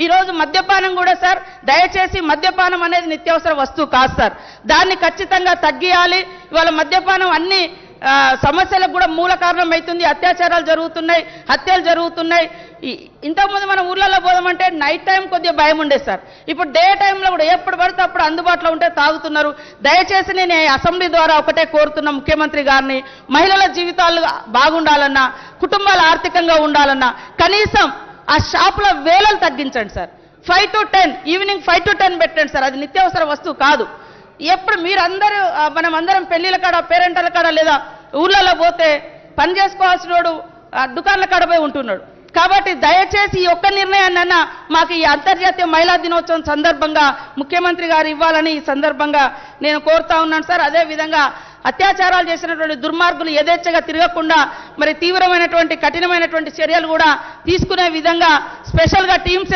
ఈరోజు మద్యపానం కూడా సార్, దయచేసి మద్యపానం అనేది నిత్యావసర వస్తువు కాదు సార్. దాన్ని ఖచ్చితంగా తగ్గియాలి. ఇవాళ మద్యపానం అన్ని సమస్యలకు కూడా మూల కారణం అవుతుంది. అత్యాచారాలు జరుగుతున్నాయి, హత్యలు జరుగుతున్నాయి. ఇంతకుముందు మనం ఊర్లలో పోదామంటే నైట్ టైం కొద్దిగా భయం ఉండేది సార్. ఇప్పుడు డే టైంలో కూడా ఎప్పుడు పడితే అప్పుడు అందుబాటులో ఉంటే తాగుతున్నారు. దయచేసి నేను అసెంబ్లీ ద్వారా ఒకటే కోరుతున్నా ముఖ్యమంత్రి గారిని, మహిళల జీవితాలు బాగుండాలన్నా, కుటుంబాలు ఆర్థికంగా ఉండాలన్నా కనీసం ఆ షాపుల వేలలు తగ్గించండి సార్. 5 to 10 ఈవినింగ్ 5 to 10 పెట్టండి సార్. అది నిత్యావసర వస్తువు కాదు. ఎప్పుడు మీరందరూ మనం అందరం పెళ్లిళ్ళ కాడ, పేరెంటల కాడ లేదా ఊళ్ళలో పోతే పని చేసుకోవాల్సిన వాడు దుకాణాల కాడ పోయి ఉంటున్నాడు. కాబట్టి దయచేసి ఈ ఒక్క నిర్ణయాన్నైనా మాకు ఈ అంతర్జాతీయ మహిళా దినోత్సవం సందర్భంగా ముఖ్యమంత్రి గారు ఇవ్వాలని ఈ సందర్భంగా నేను కోరుతా ఉన్నాను సార్. అదేవిధంగా అత్యాచారాలు చేసినటువంటి దుర్మార్గులు యథేచ్ఛగా తిరగకుండా మరి తీవ్రమైనటువంటి కఠినమైనటువంటి చర్యలు కూడా తీసుకునే విధంగా స్పెషల్గా టీమ్స్